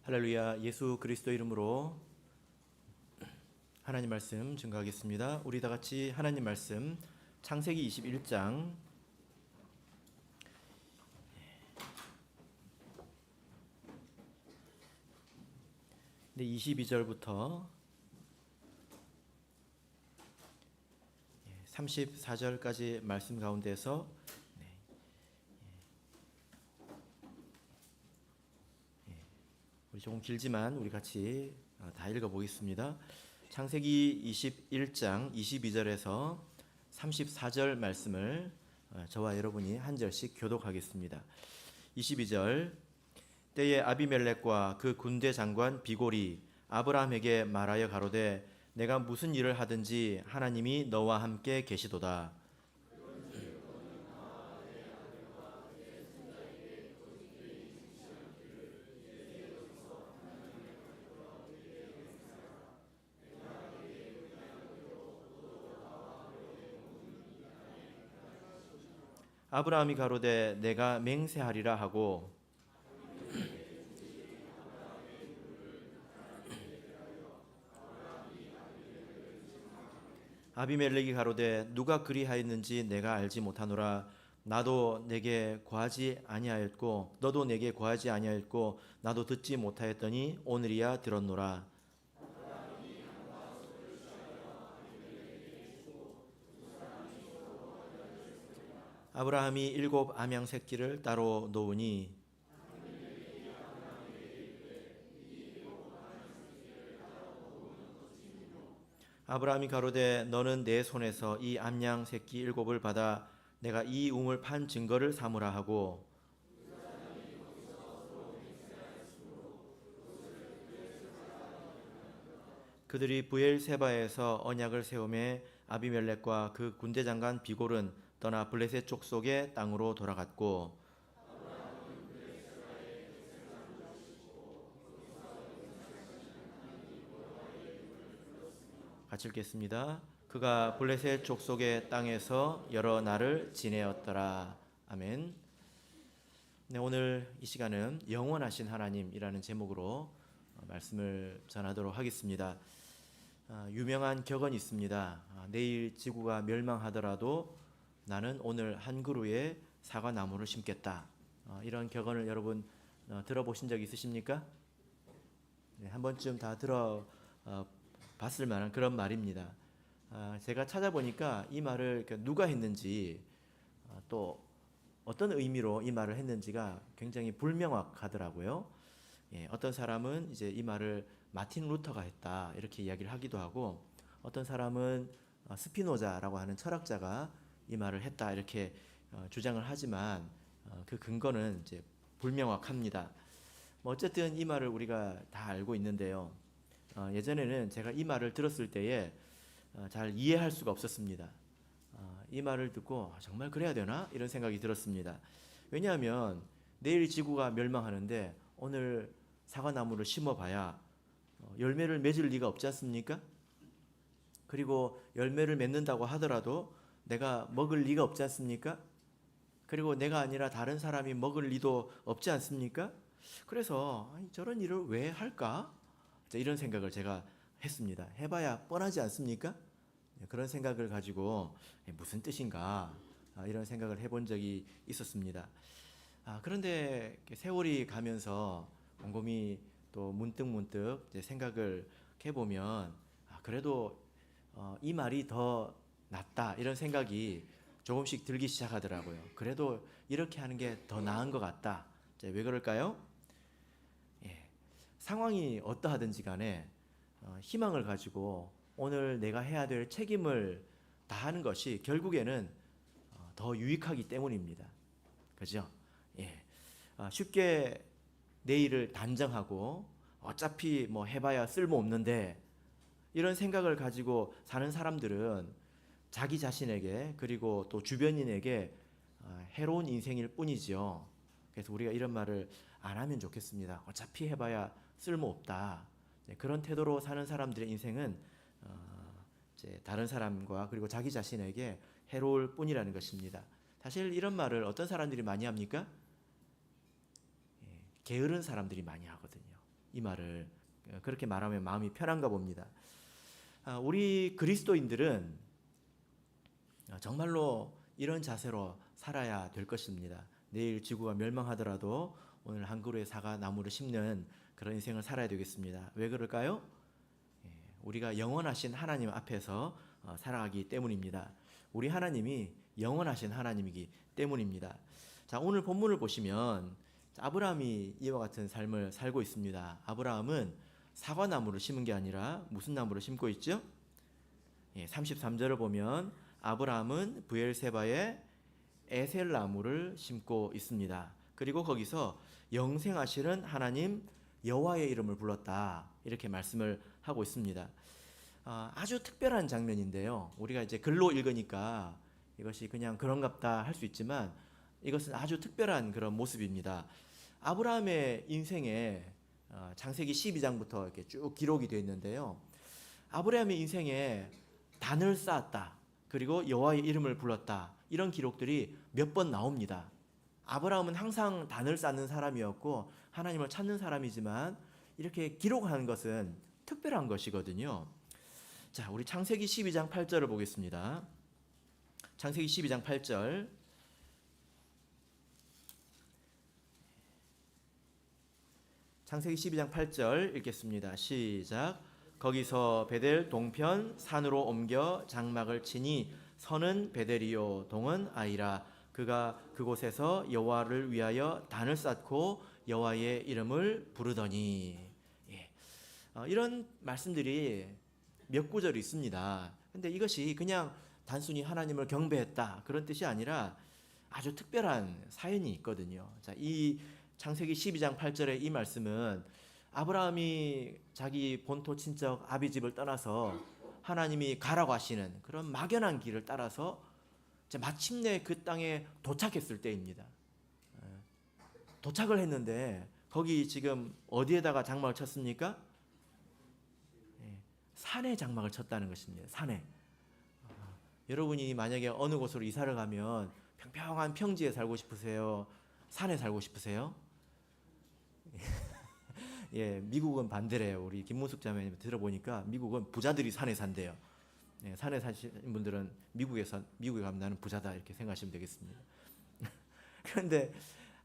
할렐루야. 예수 그리스도 이름으로 하나님 말씀 증거하겠습니다. 우리 다 같이 하나님 말씀 창세기 21장 22절부터 34절까지 말씀 가운데서 우리 조금 길지만 우리 같이 다 읽어보겠습니다. 창세기 21장 22절에서 34절 말씀을 저와 여러분이 한 절씩 교독하겠습니다. 22절 때에 아비멜렉과 그 군대 장관 비골이 아브라함에게 말하여 가로되 내가 무슨 일을 하든지 하나님이 너와 함께 계시도다. 아브라함이 가로되 내가 맹세하리라 하고 아비멜렉이 가로되 누가 그리하였는지 내가 알지 못하노라. 나도 내게 고하지 아니하였고 너도 내게 고하지 아니하였고 나도 듣지 못하였더니 오늘이야 들었노라. 아브라함이 7 암양 새끼를 따로 놓으니 아브라함이 가로되 너는 내 손에서 이 암양 새끼 7을 받아 내가 이 우물 판 증거를 삼으라 하고 그들이 브엘세바에서 언약을 세우매 아비멜렉과 그 군대 장관 비골은 떠나 블레셋 족속의 땅으로 돌아갔고 같이 읽겠습니다. 그가 블레셋 족속의 땅에서 여러 날을 지내었더라. 아멘. 네, 오늘 이 시간은 영원하신 하나님이라는 제목으로 말씀을 전하도록 하겠습니다. 유명한 격언이 있습니다. 내일 지구가 멸망하더라도 나는 오늘 한 그루의 사과나무를 심겠다. 이런 격언을 여러분 들어보신 적 있으십니까? 네, 한 번쯤 다 봤을 만한 그런 말입니다. 제가 찾아보니까 이 말을 누가 했는지 또 어떤 의미로 이 말을 했는지가 굉장히 불명확하더라고요. 어떤 사람은 이제 이 말을 마틴 루터가 했다 이렇게 이야기를 하기도 하고 어떤 사람은 스피노자라고 하는 철학자가 이 말을 했다 이렇게 주장을 하지만 그 근거는 이제 불명확합니다. 어쨌든 이 말을 우리가 다 알고 있는데요. 예전에는 제가 이 말을 들었을 때에 잘 이해할 수가 없었습니다. 이 말을 듣고 정말 그래야 되나? 이런 생각이 들었습니다. 왜냐하면 내일 지구가 멸망하는데 오늘 사과나무를 심어봐야 열매를 맺을 리가 없지 않습니까? 그리고 열매를 맺는다고 하더라도 내가 먹을 리가 없지 않습니까? 그리고 내가 아니라 다른 사람이 먹을 리도 없지 않습니까? 그래서 저런 일을 왜 할까? 이런 생각을 제가 했습니다. 해봐야 뻔하지 않습니까? 그런 생각을 가지고 무슨 뜻인가 이런 생각을 해본 적이 있었습니다. 그런데 세월이 가면서 곰곰이 또 문득 생각을 해보면 그래도 이 말이 더 낫다 이런 생각이 조금씩 들기 시작하더라고요. 그래도 이렇게 하는 게 더 나은 것 같다. 왜 그럴까요? 상황이 어떠하든지 간에 희망을 가지고 오늘 내가 해야 될 책임을 다하는 것이 결국에는 더 유익하기 때문입니다. 그죠? 쉽게 내일을 단정하고 어차피 뭐 해봐야 쓸모없는데 이런 생각을 가지고 사는 사람들은 자기 자신에게 그리고 또 주변인에게 해로운 인생일 뿐이지요. 그래서 우리가 이런 말을 안 하면 좋겠습니다. 어차피 해봐야 쓸모없다. 그런 태도로 사는 사람들의 인생은 이제 다른 사람과 그리고 자기 자신에게 해로울 뿐이라는 것입니다. 사실 이런 말을 어떤 사람들이 많이 합니까? 게으른 사람들이 많이 하거든요. 이 말을 그렇게 말하면 마음이 편한가 봅니다. 우리 그리스도인들은 정말로 이런 자세로 살아야 될 것입니다. 내일 지구가 멸망하더라도 오늘 한 그루의 사과 나무를 심는 그런 인생을 살아야 되겠습니다. 왜 그럴까요? 우리가 영원하신 하나님 앞에서 살아가기 때문입니다. 우리 하나님이 영원하신 하나님이기 때문입니다. 자, 오늘 본문을 보시면 아브라함이 이와 같은 삶을 살고 있습니다. 아브라함은 사과나무를 심은 게 아니라 무슨 나무를 심고 있죠? 33절을 보면 아브라함은 브엘세바에 에셀나무를 심고 있습니다. 그리고 거기서 영생하시는 하나님 여호와의 이름을 불렀다, 이렇게 말씀을 하고 있습니다. 아주 특별한 장면인데요. 우리가 이제 글로 읽으니까 이것이 그냥 그런갑다 할 수 있지만 이것은 아주 특별한 그런 모습입니다. 아브라함의 인생에 창세기 12장부터 이렇게 쭉 기록이 되어 있는데요. 아브라함의 인생에 단을 쌓았다, 그리고 여호와의 이름을 불렀다, 이런 기록들이 몇 번 나옵니다. 아브라함은 항상 단을 쌓는 사람이었고 하나님을 찾는 사람이지만 이렇게 기록하는 것은 특별한 것이거든요. 자, 우리 창세기 12장 8절을 보겠습니다. 창세기 12장 8절. 창세기 12장 8절 읽겠습니다. 시작. 거기서 베델 동편 산으로 옮겨 장막을 치니 서는 베델이요 동은 아이라. 그가 그곳에서 여호와를 위하여 단을 쌓고 여호와의 이름을 부르더니. 이런 말씀들이 몇 구절이 있습니다. 근데 이것이 그냥 단순히 하나님을 경배했다 그런 뜻이 아니라 아주 특별한 사연이 있거든요. 자, 이 창세기 12장 8절의 이 말씀은 아브라함이 자기 본토 친척 아비집을 떠나서 하나님이 가라고 하시는 그런 막연한 길을 따라서 마침내 그 땅에 도착했을 때입니다. 도착을 했는데 거기 지금 어디에다가 장막을 쳤습니까? 산에 장막을 쳤다는 것입니다. 산에. 여러분이 만약에 어느 곳으로 이사를 가면 평평한 평지에 살고 싶으세요? 산에 살고 싶으세요? 미국은 반대래요. 우리 김문숙 자매님 들어보니까 미국은 부자들이 산에 산대요. 산에 사시는 분들은 미국에 가면 나는 부자다 이렇게 생각하시면 되겠습니다. 그런데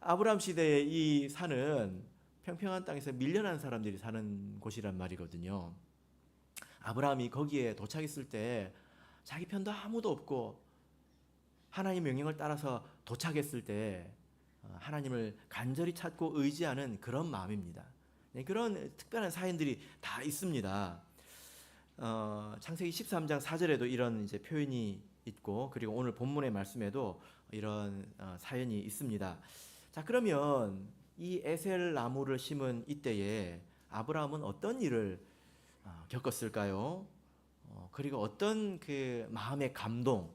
아브라함 시대의 이 산은 평평한 땅에서 밀려난 사람들이 사는 곳이란 말이거든요. 아브라함이 거기에 도착했을 때 자기 편도 아무도 없고 하나님의 명령을 따라서 도착했을 때 하나님을 간절히 찾고 의지하는 그런 마음입니다. 그런 특별한 사연들이 다 있습니다. 창세기 13장 4절에도 이런 이제 표현이 있고, 그리고 오늘 본문의 말씀에도 이런 사연이 있습니다. 자, 그러면 이 에셀 나무를 심은 이때에 아브라함은 어떤 일을 겪었을까요? 그리고 어떤 그 마음의 감동으로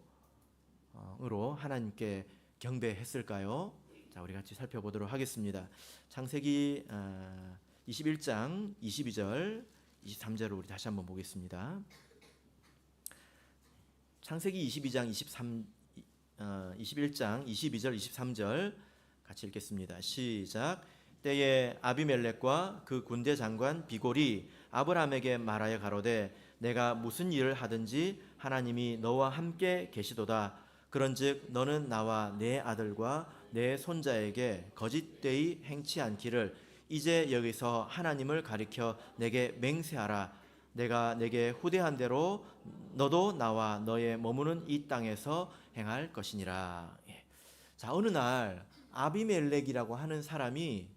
하나님께 경배했을까요? 자, 우리 같이 살펴보도록 하겠습니다. 창세기 21장 22절 23절을 우리 다시 한번 보겠습니다. 창세기 21장 22절 23절 같이 읽겠습니다. 시작. 때에 아비멜렉과 그 군대 장관 비골이 아브라함에게 말하여 가로되 내가 무슨 일을 하든지 하나님이 너와 함께 계시도다. 그런즉 너는 나와 내 아들과 내 손자에게 거짓되이 행치 않기를 이제 여기서 하나님을 가리켜 내게 맹세하라. 내가 내게 후대한 대로 너도 나와 너의 머무는 이 땅에서 행할 것이니라. 자, 어느 날 아비멜렉이라고 하는 사람이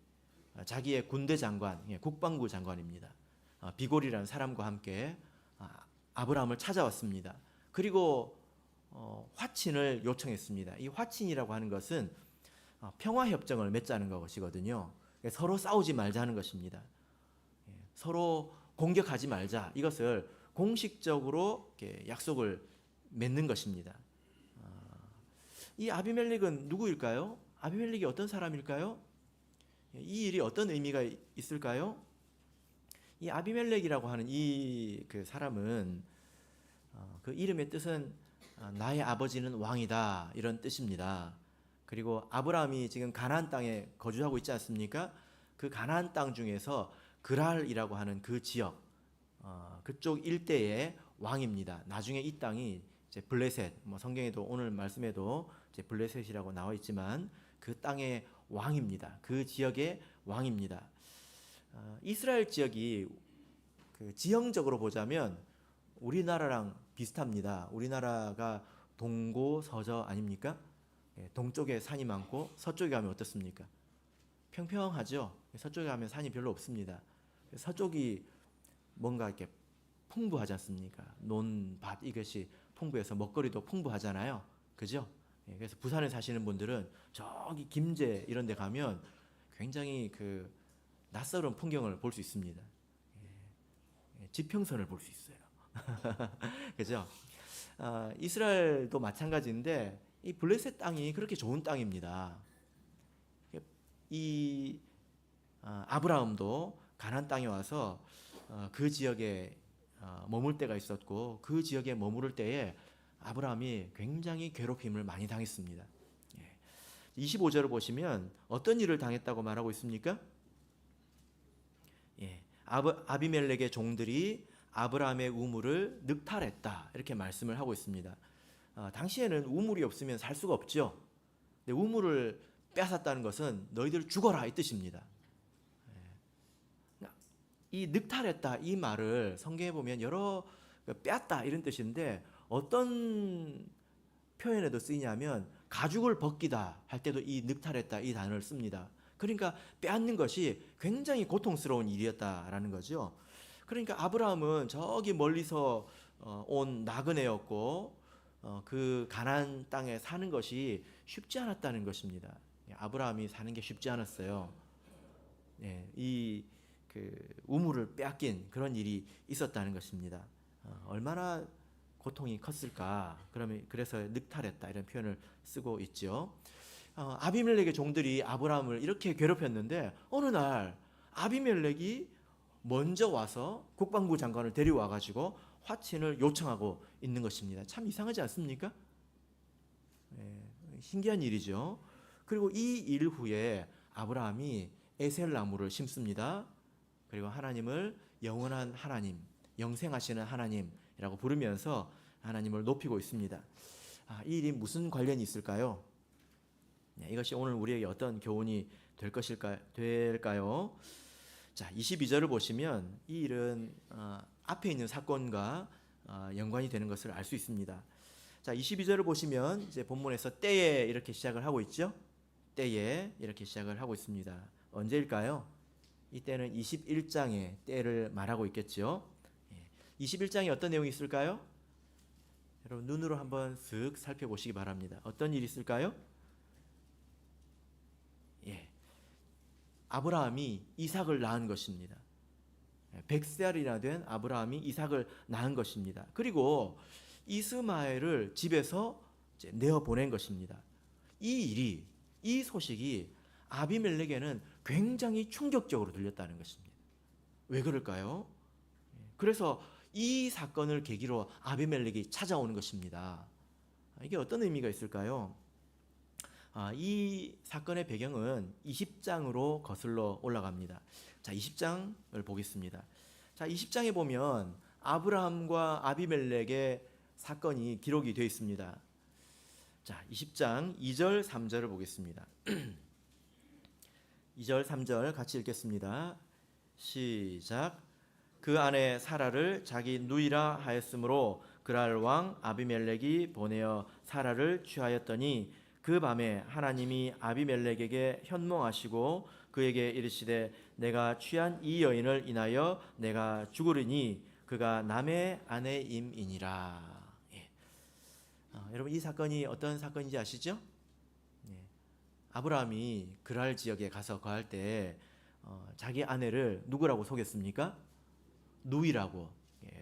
자기의 군대 장관, 국방부 장관입니다. 비골이라는 사람과 함께 아브라함을 찾아왔습니다. 그리고 화친을 요청했습니다. 이 화친이라고 하는 것은 평화협정을 맺자는 것이거든요. 서로 싸우지 말자는 것입니다. 서로 공격하지 말자, 이것을 공식적으로 약속을 맺는 것입니다. 이 아비멜렉은 누구일까요? 아비멜렉이 어떤 사람일까요? 이 일이 어떤 의미가 있을까요? 이 아비멜렉이라고 하는 이 그 사람은 그 이름의 뜻은 나의 아버지는 왕이다, 이런 뜻입니다. 그리고 아브라함이 지금 가나안 땅에 거주하고 있지 않습니까? 그 가나안 땅 중에서 그랄이라고 하는 그 지역, 그쪽 일대의 왕입니다. 나중에 이 땅이 이제 블레셋, 뭐 성경에도 오늘 말씀에도 이제 블레셋이라고 나와 있지만 그 땅의 왕입니다. 그 지역의 왕입니다. 이스라엘 지역이 그 지형적으로 보자면 우리나라랑 비슷합니다. 우리나라가 동고 서저 아닙니까? 동쪽에 산이 많고 서쪽에 가면 어떻습니까? 평평하죠. 서쪽에 가면 산이 별로 없습니다. 서쪽이 뭔가 이렇게 풍부하지 않습니까? 논밭 이것이 풍부해서 먹거리도 풍부하잖아요. 그죠? 그래서 부산에 사시는 분들은 저기 김제 이런 데 가면 굉장히 그 낯설은 풍경을 볼 수 있습니다. 지평선을 볼 수 있어요. 그죠? 이스라엘도 마찬가지인데 이 블레셋 땅이 그렇게 좋은 땅입니다. 이 아브라함도 가나안 땅에 와서 그 지역에 머물 때가 있었고 그 지역에 머무를 때에 아브라함이 굉장히 괴롭힘을 많이 당했습니다. 25절을 보시면 어떤 일을 당했다고 말하고 있습니까? 아비멜렉의 종들이 아브라함의 우물을 늑탈했다 이렇게 말씀을 하고 있습니다. 당시에는 우물이 없으면 살 수가 없죠. 근데 우물을 뺏었다는 것은 너희들 죽어라 이 뜻입니다. 이 늑탈했다 이 말을 성경에 보면 여러 뺏다 이런 뜻인데 어떤 표현에도 쓰이냐면 가죽을 벗기다 할 때도 이 늑탈했다 이 단어를 씁니다. 그러니까 빼앗는 것이 굉장히 고통스러운 일이었다라는 거죠. 그러니까 아브라함은 저기 멀리서 온 나그네였고 그 가나안 땅에 사는 것이 쉽지 않았다는 것입니다. 아브라함이 사는 게 쉽지 않았어요. 이 그 우물을 빼앗긴 그런 일이 있었다는 것입니다. 얼마나 고통이 컸을까? 그래서 늑탈했다 이런 표현을 쓰고 있죠. 아비멜렉의 종들이 아브라함을 이렇게 괴롭혔는데 어느 날 아비멜렉이 먼저 와서 국방부 장관을 데려와 가지고 화친을 요청하고 있는 것입니다. 참 이상하지 않습니까? 신기한 일이죠. 그리고 이 일 후에 아브라함이 에셀 나무를 심습니다. 그리고 하나님을 영원한 하나님, 영생하시는 하나님이라고 부르면서 하나님을 높이고 있습니다. 이 일이 무슨 관련이 있을까요? 이것이 오늘 우리에게 어떤 교훈이 될까요? 자, 22절을 보시면 이 일은 앞에 있는 사건과 연관이 되는 것을 알 수 있습니다. 자, 22절을 보시면 이제 본문에서 때에 이렇게 시작을 하고 있죠. 때에 이렇게 시작을 하고 있습니다. 언제일까요? 이때는 21장의 때를 말하고 있겠죠. 21장에 어떤 내용이 있을까요? 여러분 눈으로 한번 슥 살펴보시기 바랍니다. 어떤 일이 있을까요? 아브라함이 이삭을 낳은 것입니다. 100살이나 된 아브라함이 이삭을 낳은 것입니다. 그리고 이스마엘을 집에서 내어보낸 것입니다. 이 소식이 아비멜렉에는 굉장히 충격적으로 들렸다는 것입니다. 왜 그럴까요? 그래서 이 사건을 계기로 아비멜렉이 찾아오는 것입니다. 이게 어떤 의미가 있을까요? 이 사건의 배경은 20장으로 거슬러 올라갑니다. 자, 20장을 보겠습니다. 자, 20장에 보면 아브라함과 아비멜렉의 사건이 기록이 되어 있습니다. 자, 20장 2절 3절을 보겠습니다. 2절 3절 같이 읽겠습니다. 시작. 그 아내 사라를 자기 누이라 하였으므로 그랄 왕 아비멜렉이 보내어 사라를 취하였더니 그 밤에 하나님이 아비멜렉에게 현몽하시고 그에게 이르시되 내가 취한 이 여인을 인하여 내가 죽으리니 그가 남의 아내임이니라. 여러분 이 사건이 어떤 사건인지 아시죠? 아브라함이 그랄 지역에 가서 거할 때 자기 아내를 누구라고 속였습니까? 누이라고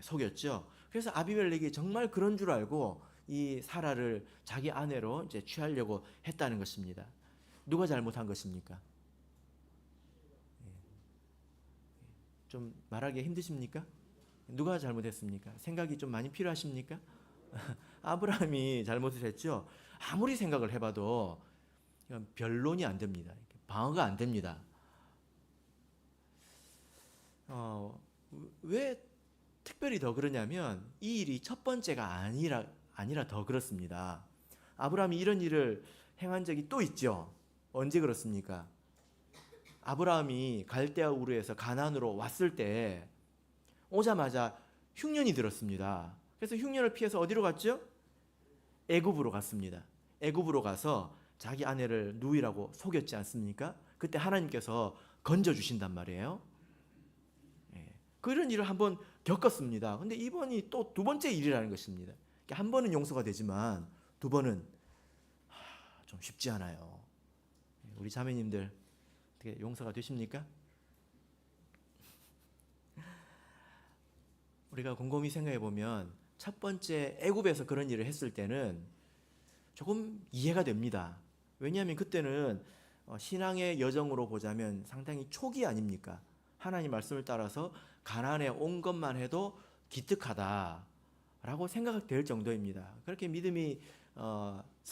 속였죠. 그래서 아비멜렉이 정말 그런 줄 알고 이 사라를 자기 아내로 이제 취하려고 했다는 것입니다. 누가 잘못한 것입니까? 좀 말하기 힘드십니까? 누가 잘못했습니까? 생각이 좀 많이 필요하십니까? 아브라함이 잘못을 했죠. 아무리 생각을 해봐도 변론이 안 됩니다. 방어가 안 됩니다. 왜 특별히 더 그러냐면 이 일이 첫 번째가 아니라 더 그렇습니다. 아브라함이 이런 일을 행한 적이 또 있죠. 언제 그렇습니까? 아브라함이 갈대아 우르에서 가나안으로 왔을 때 오자마자 흉년이 들었습니다. 그래서 흉년을 피해서 어디로 갔죠? 애굽으로 갔습니다. 애굽으로 가서 자기 아내를 누이라고 속였지 않습니까? 그때 하나님께서 건져 주신단 말이에요. 그런 일을 한번 겪었습니다. 근데 이번이 또 두 번째 일이라는 것입니다. 한 번은 용서가 되지만 두 번은 좀 쉽지 않아요. 우리 자매님들 어떻게 용서가 되십니까? 우리가 곰곰이 생각해 보면 첫 번째 애굽에서 그런 일을 했을 때는 조금 이해가 됩니다. 왜냐하면 그때는 신앙의 여정으로 보자면 상당히 초기 아닙니까? 하나님 말씀을 따라서 가나안에 온 것만 해도 기특하다라고 생각될 정도입니다. 그렇게 믿음이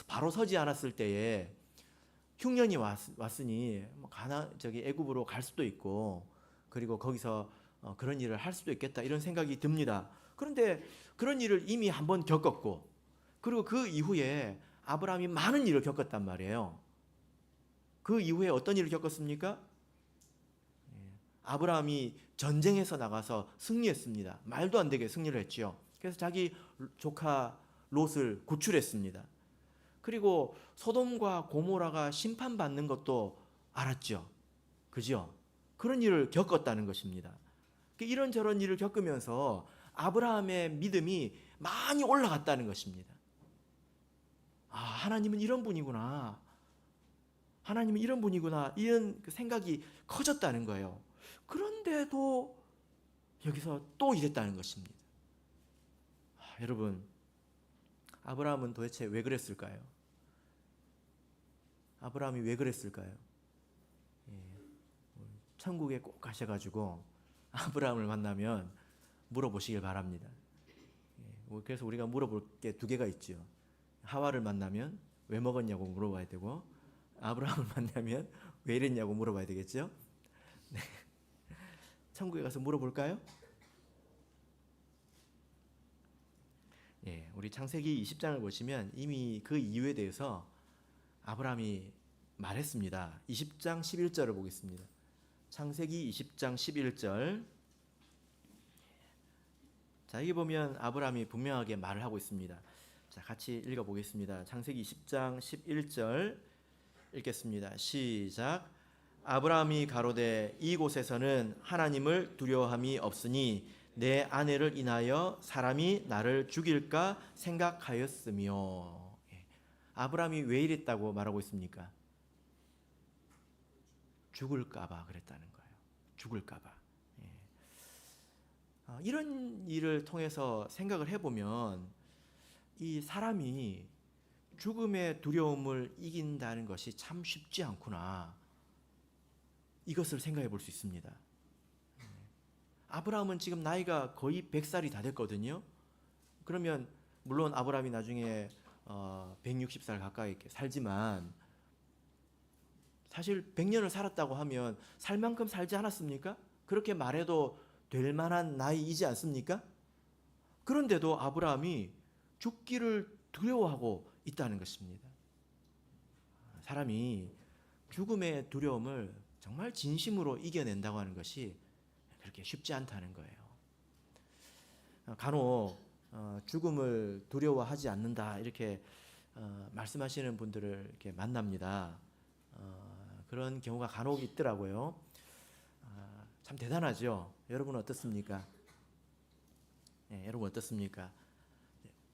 바로 서지 않았을 때에 흉년이 왔으니 저기 애굽으로 갈 수도 있고 그리고 거기서 그런 일을 할 수도 있겠다 이런 생각이 듭니다. 그런데 그런 일을 이미 한번 겪었고 그리고 그 이후에 아브라함이 많은 일을 겪었단 말이에요. 그 이후에 어떤 일을 겪었습니까? 아브라함이 전쟁에서 나가서 승리했습니다. 말도 안 되게 승리를 했지요. 그래서 자기 조카 롯을 구출했습니다. 그리고 소돔과 고모라가 심판받는 것도 알았죠. 그죠? 그런 일을 겪었다는 것입니다. 이런저런 일을 겪으면서 아브라함의 믿음이 많이 올라갔다는 것입니다. 아, 하나님은 이런 분이구나. 하나님은 이런 분이구나. 이런 생각이 커졌다는 거예요. 그런데도 여기서 또 이랬다는 것입니다. 여러분, 아브라함은 도대체 왜 그랬을까요? 아브라함이 왜 그랬을까요? 천국에 꼭 가셔가지고 아브라함을 만나면 물어보시길 바랍니다. 그래서 우리가 물어볼 게 두 개가 있죠. 하와를 만나면 왜 먹었냐고 물어봐야 되고 아브라함을 만나면 왜 이랬냐고 물어봐야 되겠죠. 네. 천국에 가서 물어볼까요? 우리 창세기 20장을 보시면 이미 그 이유에 대해서 아브라함이 말했습니다. 20장 11절을 보겠습니다. 창세기 20장 11절. 자, 여기 보면 아브라함이 분명하게 말을 하고 있습니다. 자, 같이 읽어보겠습니다. 창세기 20장 11절 읽겠습니다. 시작. 아브라함이 가로되 이곳에서는 하나님을 두려워함이 없으니 내 아내를 인하여 사람이 나를 죽일까 생각하였으며. 아브라함이 왜 이랬다고 말하고 있습니까? 죽을까봐 그랬다는 거예요. 죽을까봐. 이런 일을 통해서 생각을 해보면 이 사람이 죽음의 두려움을 이긴다는 것이 참 쉽지 않구나. 이것을 생각해 볼 수 있습니다. 아브라함은 지금 나이가 거의 100살이 다 됐거든요. 그러면 물론 아브라함이 나중에 160살 가까이 이렇게 살지만 사실 100년을 살았다고 하면 살 만큼 살지 않았습니까? 그렇게 말해도 될 만한 나이이지 않습니까? 그런데도 아브라함이 죽기를 두려워하고 있다는 것입니다. 사람이 죽음의 두려움을 정말 진심으로 이겨낸다고 하는 것이 그렇게 쉽지 않다는 거예요. 간혹 죽음을 두려워하지 않는다 이렇게 말씀하시는 분들을 이렇게 만납니다. 그런 경우가 간혹 있더라고요. 참 대단하죠. 여러분은 어떻습니까? 여러분 어떻습니까?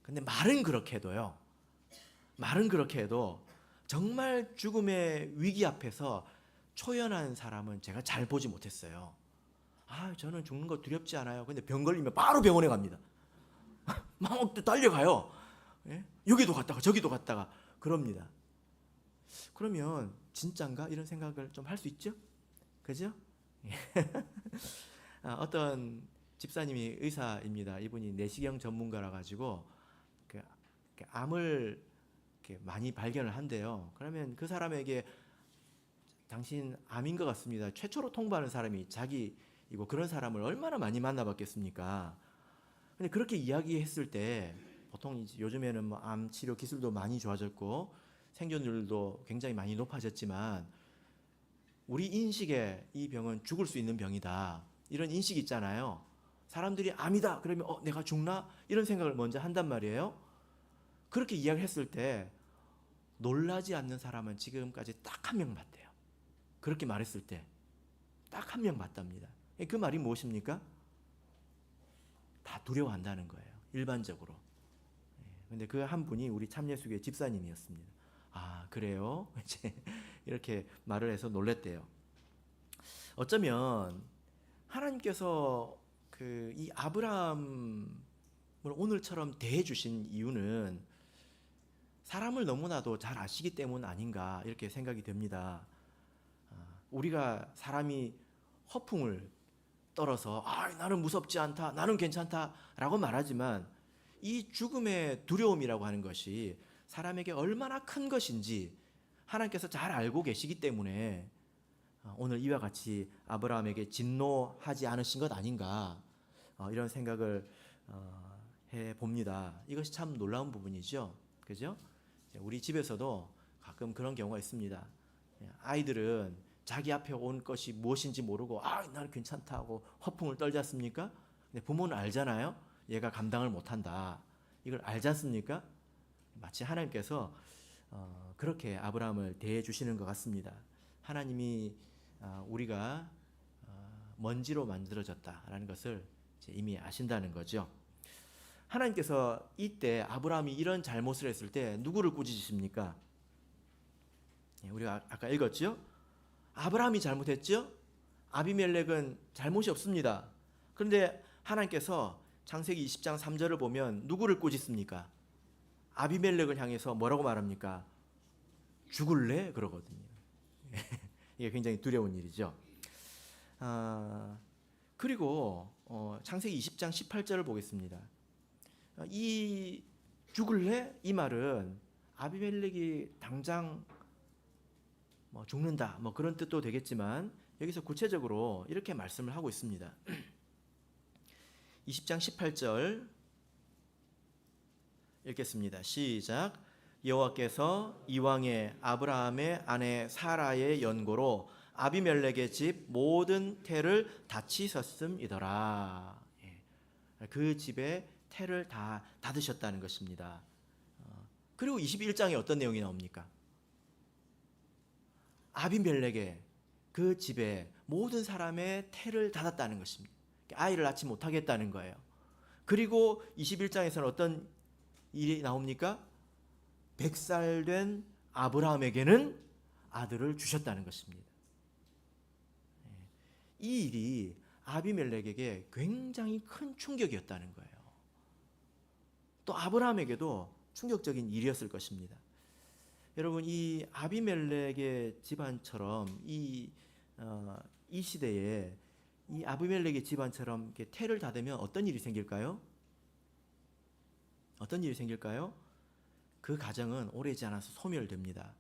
근데 말은 그렇게 해도요. 말은 그렇게 해도 정말 죽음의 위기 앞에서 초연한 사람은 제가 잘 보지 못했어요. 저는 죽는 거 두렵지 않아요. 근데 병 걸리면 바로 병원에 갑니다. 막 달려가요. 여기도 갔다가 저기도 갔다가 그럽니다. 그러면 진짠가? 이런 생각을 좀 할 수 있죠? 그죠? 어떤 집사님이 의사입니다. 이분이 내시경 전문가라 가지고 암을 많이 발견을 한대요. 그러면 그 사람에게 당신 암인 것 같습니다. 최초로 통보하는 사람이 자기 이고 그런 사람을 얼마나 많이 만나봤겠습니까? 근데 그렇게 이야기했을 때 보통 이제 요즘에는 뭐 암 치료 기술도 많이 좋아졌고 생존율도 굉장히 많이 높아졌지만 우리 인식에 이 병은 죽을 수 있는 병이다. 이런 인식이 있잖아요. 사람들이 암이다. 그러면 내가 죽나? 이런 생각을 먼저 한단 말이에요. 그렇게 이야기했을 때 놀라지 않는 사람은 지금까지 딱 한 명 맞대요. 그렇게 말했을 때 딱 한 명 맞답니다. 그 말이 무엇입니까? 다 두려워한다는 거예요. 일반적으로. 근데 그 한 분이 우리 참예수교회 집사님이었습니다. 아, 그래요? 이제 이렇게 말을 해서 놀랬대요. 어쩌면 하나님께서 이 아브라함을 오늘처럼 대해 주신 이유는 사람을 너무나도 잘 아시기 때문 아닌가 이렇게 생각이 됩니다. 우리가 사람이 허풍을 떨어서 나는 무섭지 않다, 나는 괜찮다라고 말하지만 이 죽음의 두려움이라고 하는 것이 사람에게 얼마나 큰 것인지 하나님께서 잘 알고 계시기 때문에 오늘 이와 같이 아브라함에게 진노하지 않으신 것 아닌가 이런 생각을 해 봅니다. 이것이 참 놀라운 부분이죠. 그죠? 우리 집에서도 가끔 그런 경우가 있습니다. 아이들은 자기 앞에 온 것이 무엇인지 모르고 나는 괜찮다고 허풍을 떨지 않습니까? 근데 부모는 알잖아요. 얘가 감당을 못한다. 이걸 알지 않습니까? 마치 하나님께서 그렇게 아브라함을 대해 주시는 것 같습니다. 하나님이 우리가 먼지로 만들어졌다라는 것을 이미 아신다는 거죠. 하나님께서 이때 아브라함이 이런 잘못을 했을 때 누구를 꾸짖으십니까? 우리가 아까 읽었죠? 아브라함이 잘못했죠? 아비멜렉은 잘못이 없습니다. 그런데 하나님께서 창세기 20장 3절을 보면 누구를 꾸짖습니까? 아비멜렉을 향해서 뭐라고 말합니까? 죽을래? 그러거든요. 이게 굉장히 두려운 일이죠. 그리고 창세기 20장 18절을 보겠습니다. 이 죽을래? 이 말은 아비멜렉이 당장 죽는다 그런 뜻도 되겠지만 여기서 구체적으로 이렇게 말씀을 하고 있습니다. 20장 18절 읽겠습니다. 시작. 여호와께서 이왕에 아브라함의 아내 사라의 연고로 아비멜렉의 집 모든 태를 닫히셨음이더라. 그 집에 태를 다 닫으셨다는 것입니다. 그리고 21장에 어떤 내용이 나옵니까? 아비멜렉의 그 집에 모든 사람의 태를 닫았다는 것입니다. 아이를 낳지 못하겠다는 거예요. 그리고 21장에서는 어떤 일이 나옵니까? 100살 된 아브라함에게는 아들을 주셨다는 것입니다. 이 일이 아비멜렉에게 굉장히 큰 충격이었다는 거예요. 또 아브라함에게도 충격적인 일이었을 것입니다. 여러분, 이 아비멜렉의 집안처럼 이 시대에 이 아비멜렉의 집안처럼 이렇게 태를 닫으면 어떤 일이 생길까요? 어떤 일이 생길까요? 그 가정은 오래지 않아서 소멸됩니다.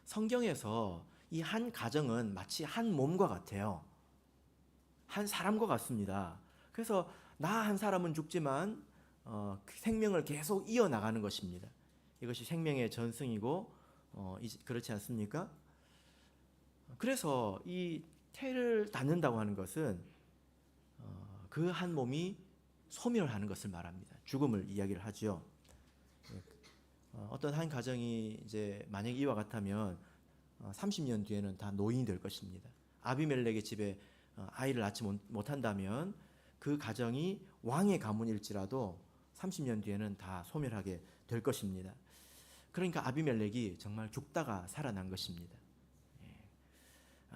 성경에서 이 한 가정은 마치 한 몸과 같아요. 한 사람과 같습니다. 그래서 나 한 사람은 죽지만 생명을 계속 이어나가는 것입니다. 이것이 생명의 전승이고 그렇지 않습니까? 그래서 이 태를 닫는다고 하는 것은 그 한 몸이 소멸하는 것을 말합니다. 죽음을 이야기를 하죠. 어떤 한 가정이 이제 만약 이와 같다면 30년 뒤에는 다 노인이 될 것입니다. 아비멜렉의 집에 아이를 낳지 못한다면 그 가정이 왕의 가문일지라도 30년 뒤에는 다 소멸하게 될 것입니다. 그러니까 아비멜렉이 정말 죽다가 살아난 것입니다.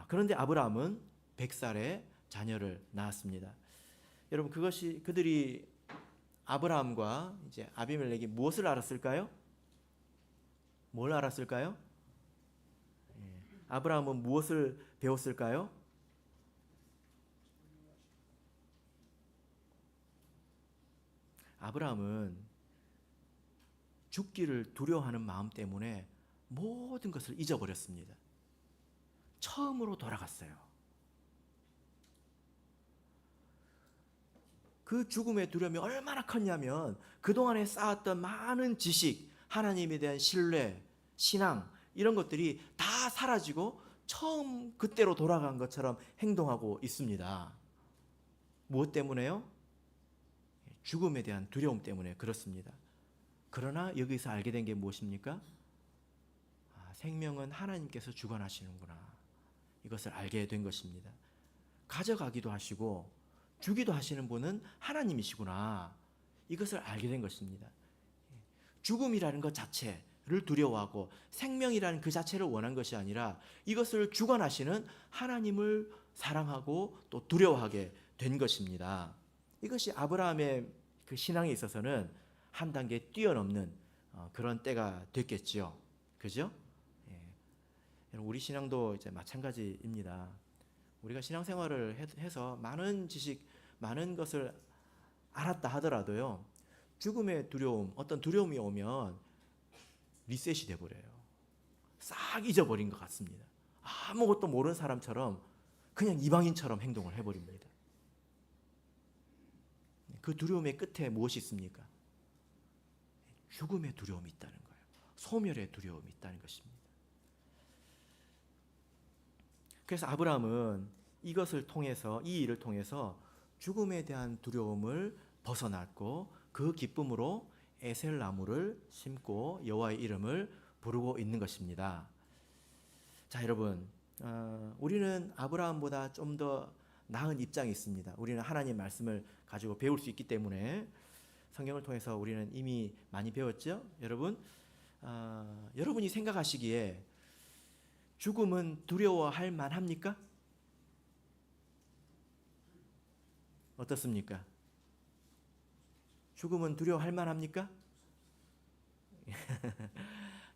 그런데 아브라함은 100살에 자녀를 낳았습니다. 여러분, 그들이 아브라함과 이제 아비멜렉이 무엇을 알았을까요? 뭘 알았을까요? 아브라함은 무엇을 배웠을까요? 아브라함은 죽기를 두려워하는 마음 때문에 모든 것을 잊어버렸습니다. 처음으로 돌아갔어요. 그 죽음의 두려움이 얼마나 컸냐면 그동안에 쌓았던 많은 지식, 하나님에 대한 신뢰, 신앙 이런 것들이 다 사라지고 처음 그때로 돌아간 것처럼 행동하고 있습니다. 무엇 때문에요? 죽음에 대한 두려움 때문에 그렇습니다. 그러나 여기서 알게 된 게 무엇입니까? 생명은 하나님께서 주관하시는구나. 이것을 알게 된 것입니다. 가져가기도 하시고 주기도 하시는 분은 하나님이시구나. 이것을 알게 된 것입니다. 죽음이라는 것 자체를 두려워하고 생명이라는 그 자체를 원한 것이 아니라 이것을 주관하시는 하나님을 사랑하고 또 두려워하게 된 것입니다. 이것이 아브라함의 그 신앙에 있어서는 한 단계 뛰어넘는 그런 때가 됐겠지요. 그죠? 우리 신앙도 이제 마찬가지입니다. 우리가 신앙생활을 해서 많은 지식, 많은 것을 알았다 하더라도요. 죽음의 두려움, 어떤 두려움이 오면 리셋이 돼버려요. 싹 잊어버린 것 같습니다. 아무것도 모르는 사람처럼 그냥 이방인처럼 행동을 해버립니다. 그 두려움의 끝에 무엇이 있습니까? 죽음의 두려움이 있다는 거예요. 소멸의 두려움이 있다는 것입니다. 그래서 아브라함은 이것을 통해서, 이 일을 통해서 죽음에 대한 두려움을 벗어났고 그 기쁨으로 에셀 나무를 심고 여호와의 이름을 부르고 있는 것입니다. 자, 여러분, 우리는 아브라함보다 좀 더 나은 입장이 있습니다. 우리는 하나님 말씀을 가지고 배울 수 있기 때문에 성경을 통해서 우리는 이미 많이 배웠죠. 여러분, 여러분이 생각하시기에 죽음은 두려워할 만합니까? 어떻습니까? 죽음은 두려워할 만합니까?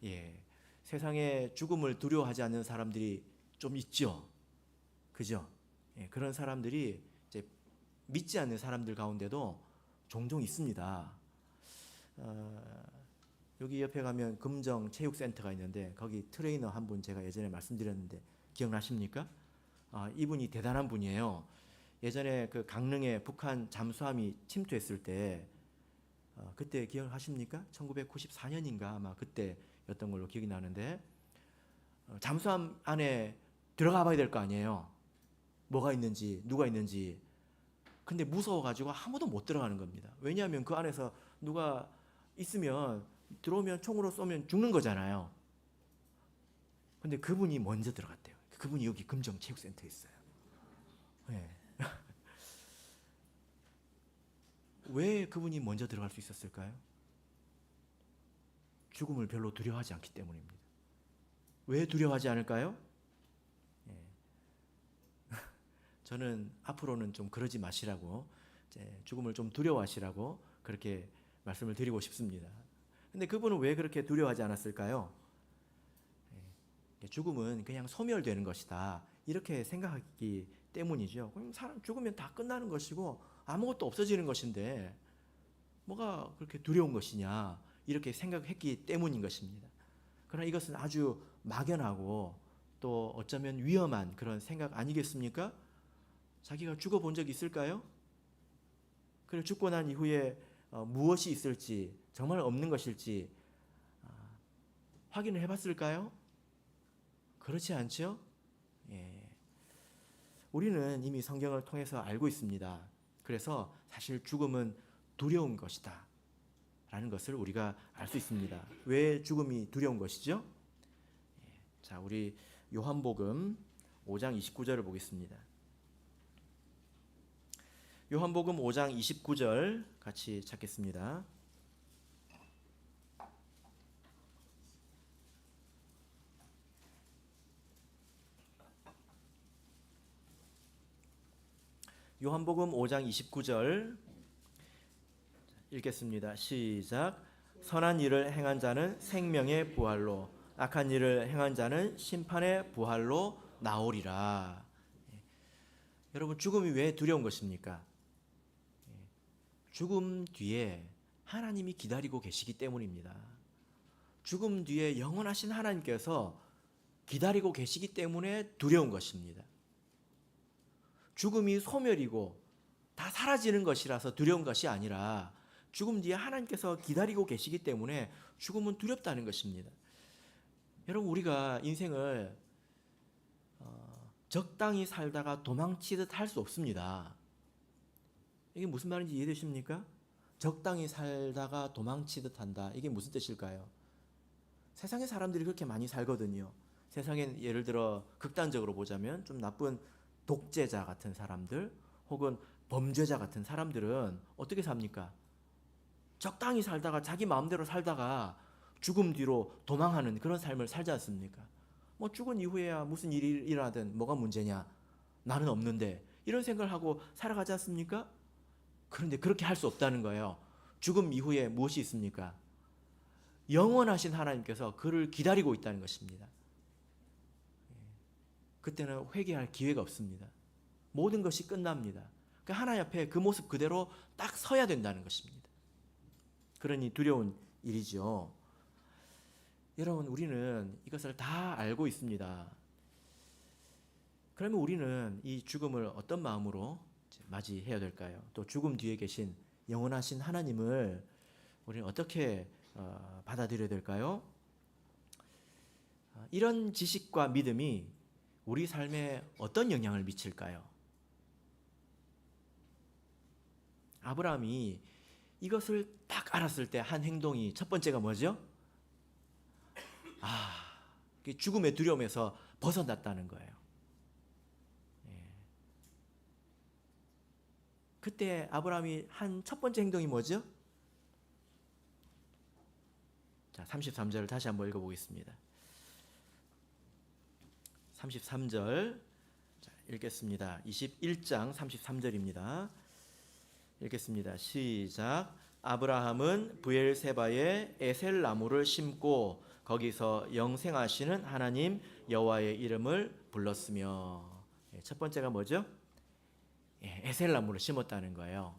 예, 세상에 죽음을 두려워하지 않는 사람들이 좀 있죠. 그죠? 예, 그런 사람들이 이제 믿지 않는 사람들 가운데도 종종 있습니다. 여기 옆에 가면 금정 체육센터가 있는데 거기 트레이너 한 분 제가 예전에 말씀드렸는데 기억나십니까? 이분이 대단한 분이에요. 예전에 그 강릉에 북한 잠수함이 침투했을 때 그때 기억하십니까? 1994년인가 아마 그때였던 걸로 기억이 나는데 잠수함 안에 들어가 봐야 될 거 아니에요. 뭐가 있는지 누가 있는지. 근데 무서워가지고 아무도 못 들어가는 겁니다. 왜냐하면 그 안에서 누가 있으면 들어오면 총으로 쏘면 죽는 거잖아요. 근데 그분이 먼저 들어갔대요. 그분이 여기 금정체육센터에 있어요. 네. 왜 그분이 먼저 들어갈 수 있었을까요? 죽음을 별로 두려워하지 않기 때문입니다. 왜 두려워하지 않을까요? 저는 앞으로는 좀 그러지 마시라고, 죽음을 좀 두려워하시라고 그렇게 말씀을 드리고 싶습니다. 근데 그분은 왜 그렇게 두려워하지 않았을까요? 죽음은 그냥 소멸되는 것이다 이렇게 생각하기 때문이죠. 그럼 사람 죽으면 다 끝나는 것이고 아무것도 없어지는 것인데 뭐가 그렇게 두려운 것이냐 이렇게 생각했기 때문인 것입니다. 그러나 이것은 아주 막연하고 또 어쩌면 위험한 그런 생각 아니겠습니까? 자기가 죽어본 적이 있을까요? 그리고 죽고 난 이후에 무엇이 있을지 정말 없는 것일지 확인을 해봤을까요? 그렇지 않죠? 예. 우리는 이미 성경을 통해서 알고 있습니다. 그래서 사실 죽음은 두려운 것이다 라는 것을 우리가 알 수 있습니다. 왜 죽음이 두려운 것이죠? 자, 우리 요한복음 5장 29절을 보겠습니다. 요한복음 5장 29절 같이 찾겠습니다. 요한복음 5장 29절 읽겠습니다. 시작. 선한 일을 행한 자는 생명의 부활로, 악한 일을 행한 자는 심판의 부활로 나오리라. 여러분, 죽음이 왜 두려운 것입니까? 죽음 뒤에 하나님이 기다리고 계시기 때문입니다. 죽음 뒤에 영원하신 하나님께서 기다리고 계시기 때문에 두려운 것입니다. 죽음이 소멸이고 다 다 사라지는 것이라서 두려운 것이 아니라 죽음 뒤에 하나님께서 기다리고 계시기 때문에 죽음은 두렵다는 것입니다. 여러분, 우리가 인생을 적당히 살다가 도망치듯 할 수 없습니다. 이게 무슨 말인지 이해되십니까? 적당히 살다가 도망치듯 한다. 이게 무슨 뜻일까요? 세상에 사람들이 그렇게 많이 살거든요. 세상엔 예를 들어 극단적으로 보자면 좀 나쁜 독재자 같은 사람들 혹은 범죄자 같은 사람들은 어떻게 삽니까? 적당히 살다가 자기 마음대로 살다가 죽음 뒤로 도망하는 그런 삶을 살지 않습니까? 뭐 죽은 이후에야 무슨 일이 일어나든 뭐가 문제냐? 나는 없는데 이런 생각을 하고 살아가지 않습니까? 그런데 그렇게 할 수 없다는 거예요. 죽음 이후에 무엇이 있습니까? 영원하신 하나님께서 그를 기다리고 있다는 것입니다. 그때는 회개할 기회가 없습니다. 모든 것이 끝납니다. 그러니까 하나님 앞에 그 모습 그대로 딱 서야 된다는 것입니다. 그러니 두려운 일이죠. 여러분, 우리는 이것을 다 알고 있습니다. 그러면 우리는 이 죽음을 어떤 마음으로 맞이해야 될까요? 또 죽음 뒤에 계신 영원하신 하나님을 우리는 어떻게 받아들여야 될까요? 이런 지식과 믿음이 우리 삶에 어떤 영향을 미칠까요? 아브라함이 이것을 딱 알았을 때 한 행동이 첫 번째가 뭐죠? 죽음의 두려움에서 벗어났다는 거예요. 그때 아브라함이 한 첫 번째 행동이 뭐죠? 자, 33절을 다시 한번 읽어보겠습니다. 33절 자, 읽겠습니다. 21장 33절입니다. 읽겠습니다. 시작. 아브라함은 브엘세바에 에셀 나무를 심고 거기서 영생하시는 하나님 여호와의 이름을 불렀으며. 첫 번째가 뭐죠? 에셀 나무를 심었다는 거예요.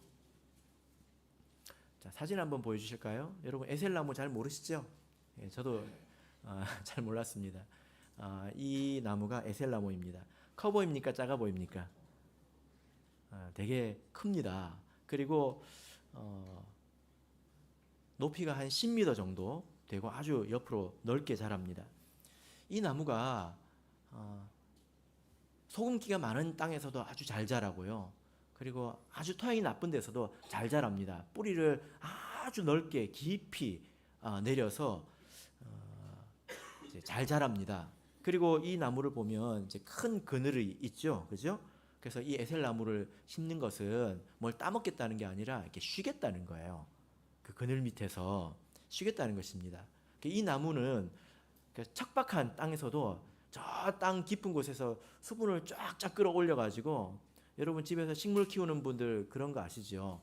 자, 사진 한번 보여주실까요? 여러분, 에셀 나무 잘 모르시죠? 저도 잘 몰랐습니다. 이 나무가 에셀 나무입니다. 커 보입니까? 작아 보입니까? 되게 큽니다. 그리고 높이가 한 10m 정도 되고 아주 옆으로 넓게 자랍니다. 이 나무가 소금기가 많은 땅에서도 아주 잘 자라고요. 그리고 아주 토양이 나쁜 데서도 잘 자랍니다. 뿌리를 아주 넓게 깊이 내려서 이제 잘 자랍니다. 그리고 이 나무를 보면 이제 큰 그늘이 있죠, 그죠? 그래서 이 에셀 나무를 심는 것은 뭘 따먹겠다는 게 아니라 이렇게 쉬겠다는 거예요. 그 그늘 밑에서 쉬겠다는 것입니다. 이 나무는 척박한 땅에서도 저 땅 깊은 곳에서 수분을 쫙쫙 끌어올려 가지고, 여러분 집에서 식물 키우는 분들 그런 거 아시죠?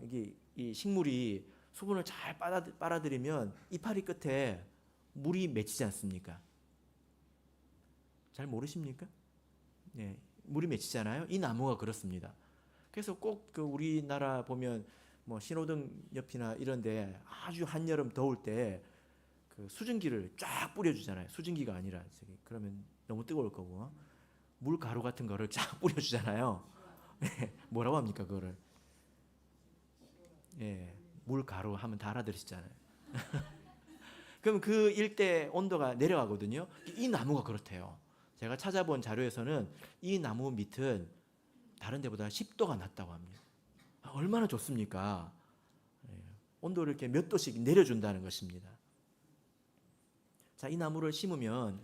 이게 이 식물이 수분을 잘 빨아들이면 이파리 끝에 물이 맺히지 않습니까? 잘 모르십니까? 네, 물이 맺히잖아요. 이 나무가 그렇습니다. 그래서 꼭 그 우리나라 보면 뭐 신호등 옆이나 이런데 아주 한여름 더울 때 그 수증기를 쫙 뿌려주잖아요. 수증기가 아니라 그러면 너무 뜨거울 거고 물 가루 같은 거를 쫙 뿌려주잖아요. 뭐라고 합니까 그거를? 물 가루 하면 다 알아들으시잖아요. 그럼 그 일대 온도가 내려가거든요. 이 나무가 그렇대요. 제가 찾아본 자료에서는 이 나무 밑은 다른 데보다 10도가 낮다고 합니다. 얼마나 좋습니까? 온도를 이렇게 몇 도씩 내려준다는 것입니다. 자, 이 나무를 심으면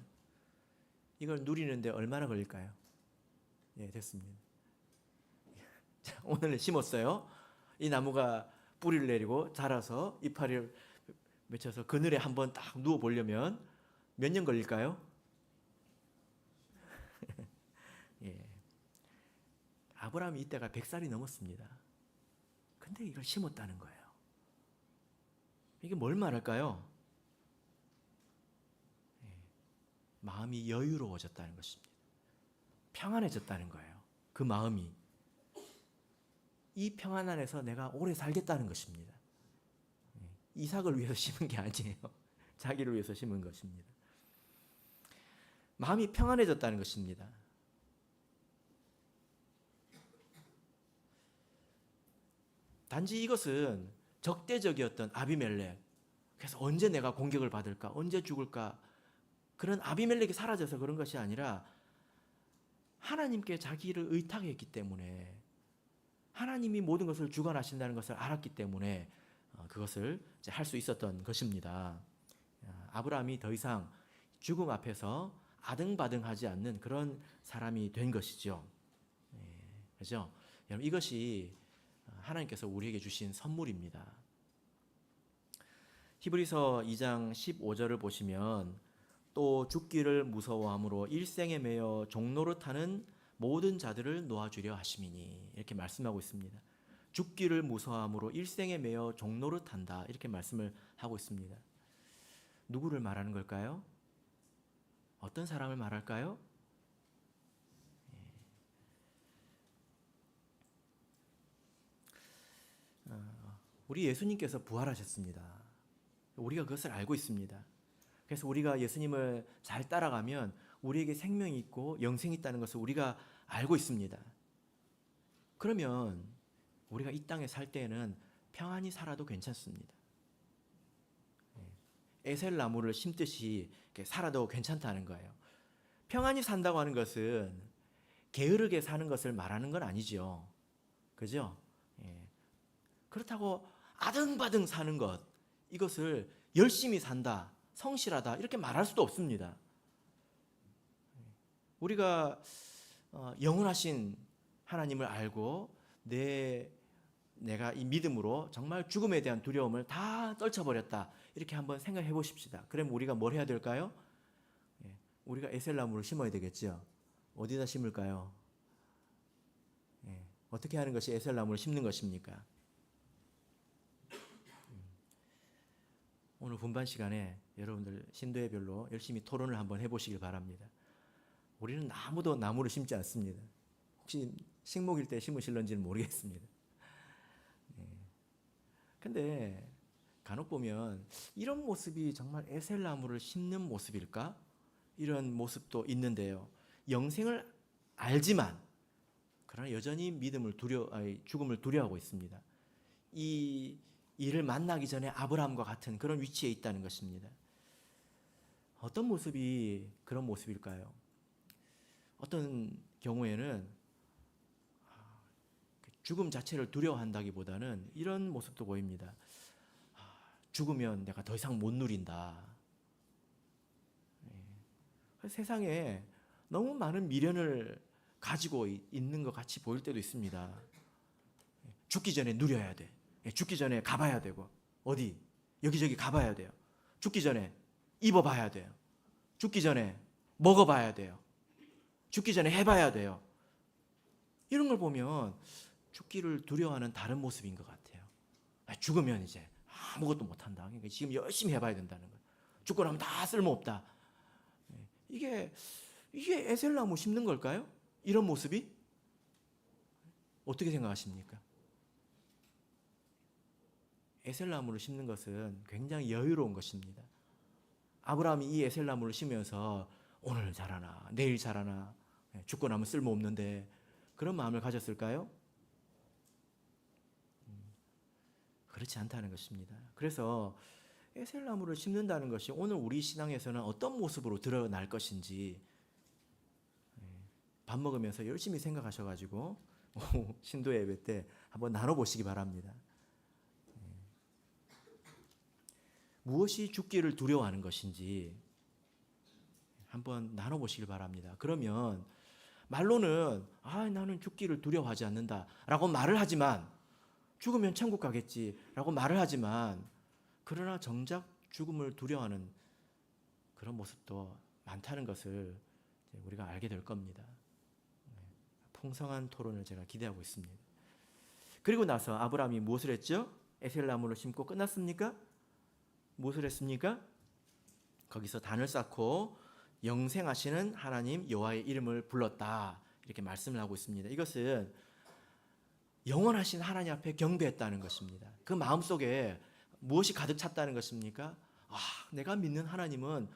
이걸 누리는데 얼마나 걸릴까요? 됐습니다. 자, 오늘 심었어요. 이 나무가 뿌리를 내리고 자라서 이파리를 맺혀서 그늘에 한번 딱 누워 보려면 몇 년 걸릴까요? 아브라함이 이때가 100살이 넘었습니다. 근데 이걸 심었다는 거예요. 이게 뭘 말할까요? 마음이 여유로워졌다는 것입니다. 평안해졌다는 거예요. 그 마음이. 이 평안 안에서 내가 오래 살겠다는 것입니다. 이삭을 위해서 심은 게 아니에요. 자기를 위해서 심은 것입니다. 마음이 평안해졌다는 것입니다. 단지 이것은 적대적이었던 아비멜렉, 그래서 언제 내가 공격을 받을까, 언제 죽을까, 그런 아비멜렉이 사라져서 그런 것이 아니라 하나님께 자기를 의탁했기 때문에, 하나님이 모든 것을 주관하신다는 것을 알았기 때문에 그것을 할 수 있었던 것입니다. 아브라함이 더 이상 죽음 앞에서 아등바등하지 않는 그런 사람이 된 것이죠. 그렇죠? 여러분, 이것이 하나님께서 우리에게 주신 선물입니다. 히브리서 2장 15절을 보시면 또 죽기를 무서워함으로 일생에 매여 종노릇하는 모든 자들을 놓아주려 하심이니, 이렇게 말씀하고 있습니다. 죽기를 무서워함으로 일생에 매여 종노릇한다, 이렇게 말씀을 하고 있습니다. 누구를 말하는 걸까요? 어떤 사람을 말할까요? 우리 예수님께서 부활하셨습니다. 우리가 그것을 알고 있습니다. 그래서 우리가 예수님을 잘 따라가면 우리에게 생명이 있고 영생이 있다는 것을 우리가 알고 있습니다. 그러면 우리가 이 땅에 살 때에는 평안히 살아도 괜찮습니다. 에셀 나무를 심듯이 살아도 괜찮다는 거예요. 평안히 산다고 하는 것은 게으르게 사는 것을 말하는 건 아니죠. 그죠? 그렇다고 아등바등 사는 것, 이것을 열심히 산다, 성실하다, 이렇게 말할 수도 없습니다. 우리가 영원하신 하나님을 알고 내가 이 믿음으로 정말 죽음에 대한 두려움을 다 떨쳐버렸다, 이렇게 한번 생각해 보십시다. 그럼 우리가 뭘 해야 될까요? 우리가 에셀나무를 심어야 되겠죠. 어디다 심을까요? 어떻게 하는 것이 에셀나무를 심는 것입니까? 오늘 분반 시간에 여러분들 신도회별로 열심히 토론을 한번 해보시길 바랍니다. 우리는 아무도 나무를 심지 않습니다. 혹시 식목일 때 심으실런지는 모르겠습니다. 근데 간혹 보면 이런 모습이 정말 에셀나무를 심는 모습일까? 이런 모습도 있는데요. 영생을 알지만 그러나 여전히 죽음을 두려워하고 있습니다. 이 이를 만나기 전에 아브라함과 같은 그런 위치에 있다는 것입니다. 어떤 모습이 그런 모습일까요? 어떤 경우에는 죽음 자체를 두려워한다기보다는 이런 모습도 보입니다. 죽으면 내가 더 이상 못 누린다. 세상에 너무 많은 미련을 가지고 있는 것 같이 보일 때도 있습니다. 죽기 전에 누려야 돼. 죽기 전에 가봐야 되고, 어디 여기저기 가봐야 돼요. 죽기 전에 입어봐야 돼요. 죽기 전에 먹어봐야 돼요. 죽기 전에 해봐야 돼요. 이런 걸 보면 죽기를 두려워하는 다른 모습인 것 같아요. 죽으면 이제 아무것도 못한다. 그러니까 지금 열심히 해봐야 된다는 거예요. 죽고 나면 다 쓸모없다. 이게 에셀나무 심는 걸까요? 이런 모습이? 어떻게 생각하십니까? 에셀나무를 심는 것은 굉장히 여유로운 것입니다. 아브라함이 이 에셀나무를 심으면서 오늘 자라나 내일 자라나 죽고 나면 쓸모없는데 그런 마음을 가졌을까요? 그렇지 않다는 것입니다. 그래서 에셀나무를 심는다는 것이 오늘 우리 신앙에서는 어떤 모습으로 드러날 것인지 밥 먹으면서 열심히 생각하셔가지고 신도 예배 때 한번 나눠보시기 바랍니다. 무엇이 죽기를 두려워하는 것인지 한번 나눠보시길 바랍니다. 그러면 말로는 나는 죽기를 두려워하지 않는다 라고 말을 하지만, 죽으면 천국 가겠지 라고 말을 하지만, 그러나 정작 죽음을 두려워하는 그런 모습도 많다는 것을 우리가 알게 될 겁니다. 풍성한 토론을 제가 기대하고 있습니다. 그리고 나서 아브라함이 무엇을 했죠? 에셀나무를 심고 끝났습니까? 무엇을 했습니까? 거기서 단을 쌓고 영생하시는 하나님 여호와의 이름을 불렀다, 이렇게 말씀을 하고 있습니다. 이것은 영원하신 하나님 앞에 경배했다는 것입니다. 그 마음속에 무엇이 가득 찼다는 것입니까? 내가 믿는 하나님은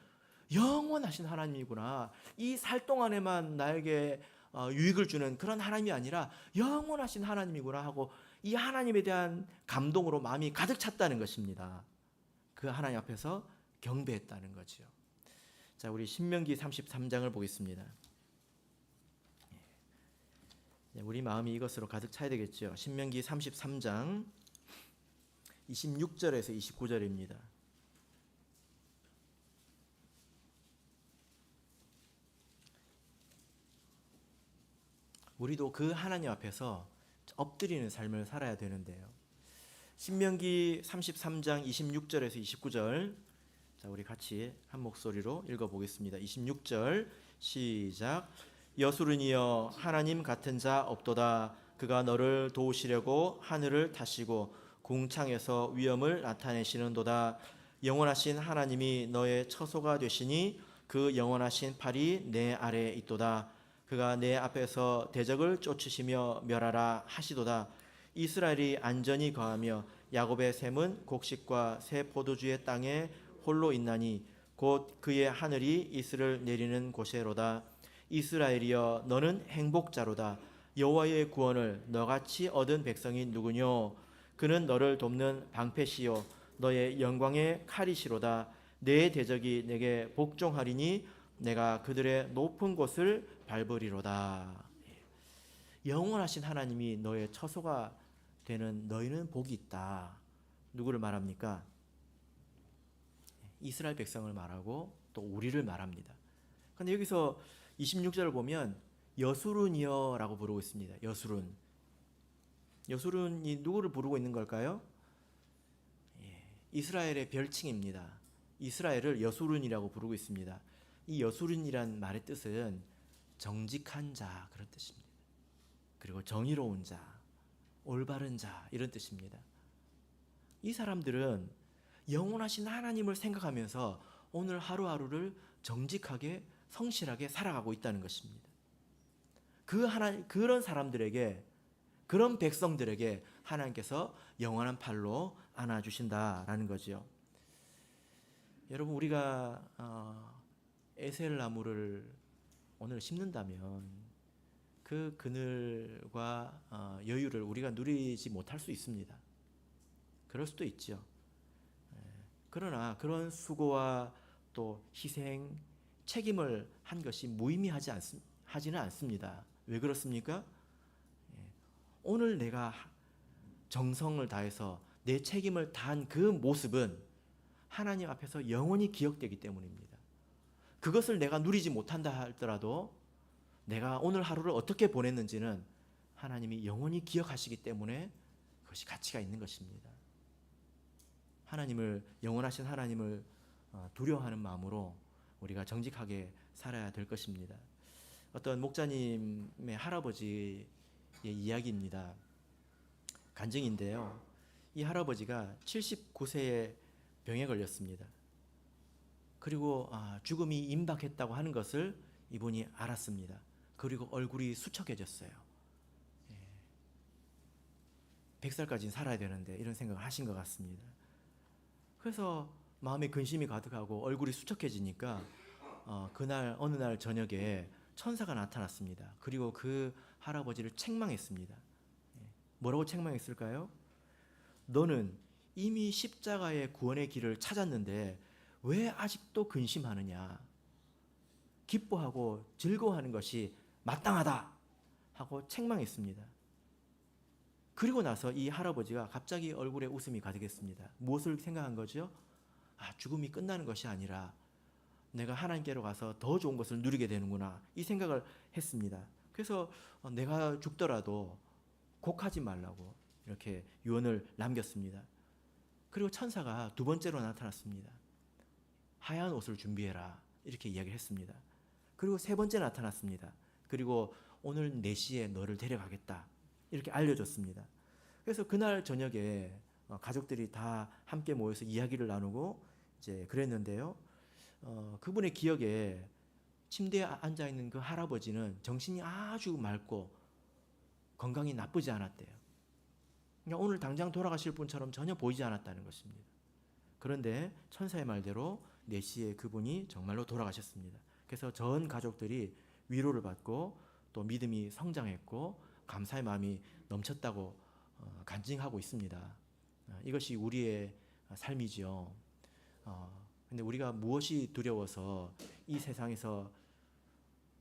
영원하신 하나님이구나. 이 살 동안에만 나에게 유익을 주는 그런 하나님이 아니라 영원하신 하나님이구나 하고 이 하나님에 대한 감동으로 마음이 가득 찼다는 것입니다. 그 하나님 앞에서 경배했다는 거죠. 자, 우리 신명기 33장을 보겠습니다. 우리 마음이 이것으로 가득 차야 되겠죠. 신명기 33장 26절에서 29절입니다. 우리도 그 하나님 앞에서 엎드리는 삶을 살아야 되는데요. 신명기 33장 26절에서 29절, 자, 우리 같이 한 목소리로 읽어보겠습니다. 26절 시작. 여수른이여 하나님 같은 자 없도다. 그가 너를 도우시려고 하늘을 타시고 궁창에서 위엄을 나타내시는도다. 영원하신 하나님이 너의 처소가 되시니 그 영원하신 팔이 내 아래에 있도다. 그가 내 앞에서 대적을 쫓으시며 멸하라 하시도다. 이스라엘이 안전히 거하며 야곱의 샘은 곡식과 새 포도주의 땅에 홀로 있나니 곧 그의 하늘이 이슬을 내리는 곳에로다. 이스라엘이여 너는 행복자로다. 여호와의 구원을 너같이 얻은 백성이 누구뇨? 그는 너를 돕는 방패시요 너의 영광의 칼이시로다. 내 대적이 내게 복종하리니 내가 그들의 높은 곳을 밟으리로다. 영원하신 하나님이 너의 처소가 되는 너희는 복이 있다. 누구를 말합니까? 이스라엘 백성을 말하고 또 우리를 말합니다. 그런데 여기서 26절을 보면 여수룬이여라고 부르고 있습니다. 여수룬. 여수룬이 누구를 부르고 있는 걸까요? 이스라엘의 별칭입니다. 이스라엘을 여수룬이라고 부르고 있습니다. 이 여수룬이란 말의 뜻은 정직한 자, 그런 뜻입니다. 그리고 정의로운 자, 올바른 자, 이런 뜻입니다. 이 사람들은 영원하신 하나님을 생각하면서 오늘 하루하루를 정직하게 성실하게 살아가고 있다는 것입니다. 그런 사람들에게, 그런 백성들에게 하나님께서 영원한 팔로 안아주신다라는 거죠. 여러분, 우리가 에셀 나무를 오늘 심는다면 그 그늘과 여유를 우리가 누리지 못할 수 있습니다. 그럴 수도 있죠. 그러나 그런 수고와 또 희생, 책임을 한 것이 하지는 않습니다. 왜 그렇습니까? 오늘 내가 정성을 다해서 내 책임을 다한 그 모습은 하나님 앞에서 영원히 기억되기 때문입니다. 그것을 내가 누리지 못한다 할더라도 내가 오늘 하루를 어떻게 보냈는지는 하나님이 영원히 기억하시기 때문에 그것이 가치가 있는 것입니다. 영원하신 하나님을 두려워하는 마음으로 우리가 정직하게 살아야 될 것입니다. 어떤 목자님의 할아버지의 이야기입니다. 간증인데요. 이 할아버지가 79세에 병에 걸렸습니다. 그리고 죽음이 임박했다고 하는 것을 이분이 알았습니다. 그리고 얼굴이 수척해졌어요. 100살까지는 살아야 되는데 이런 생각을 하신 것 같습니다. 그래서 마음에 근심이 가득하고 얼굴이 수척해지니까 어느 날 저녁에 천사가 나타났습니다. 그리고 그 할아버지를 책망했습니다. 뭐라고 책망했을까요? 너는 이미 십자가의 구원의 길을 찾았는데 왜 아직도 근심하느냐? 기뻐하고 즐거워하는 것이 마땅하다 하고 책망했습니다. 그리고 나서 이 할아버지가 갑자기 얼굴에 웃음이 가득했습니다. 무엇을 생각한 거죠? 죽음이 끝나는 것이 아니라 내가 하나님께로 가서 더 좋은 것을 누리게 되는구나, 이 생각을 했습니다. 그래서 내가 죽더라도 곡하지 말라고 이렇게 유언을 남겼습니다. 그리고 천사가 두 번째로 나타났습니다. 하얀 옷을 준비해라, 이렇게 이야기를 했습니다. 그리고 세 번째 나타났습니다. 그리고 오늘 4시에 너를 데려가겠다, 이렇게 알려줬습니다. 그래서 그날 저녁에 가족들이 다 함께 모여서 이야기를 나누고 이제 그랬는데요. 그분의 기억에 침대에 앉아 있는 그 할아버지는 정신이 아주 맑고 건강이 나쁘지 않았대요. 그냥 오늘 당장 돌아가실 분처럼 전혀 보이지 않았다는 것입니다. 그런데 천사의 말대로 4시에 그분이 정말로 돌아가셨습니다. 그래서 전 가족들이 위로를 받고 또 믿음이 성장했고 감사의 마음이 넘쳤다고 간증하고 있습니다. 이것이 우리의 삶이지요. 근데 우리가 무엇이 두려워서 이 세상에서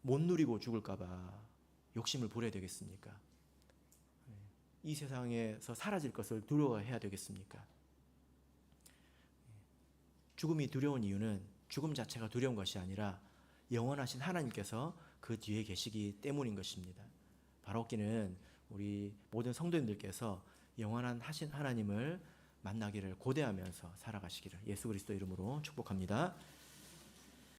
못 누리고 죽을까봐 욕심을 부려야 되겠습니까? 이 세상에서 사라질 것을 두려워해야 되겠습니까? 죽음이 두려운 이유는 죽음 자체가 두려운 것이 아니라 영원하신 하나님께서 그 뒤에 계시기 때문인 것입니다. 바로기는 우리 모든 성도님들께서 영원한 하신 하나님을 만나기를 고대하면서 살아가시기를 예수 그리스도 이름으로 축복합니다.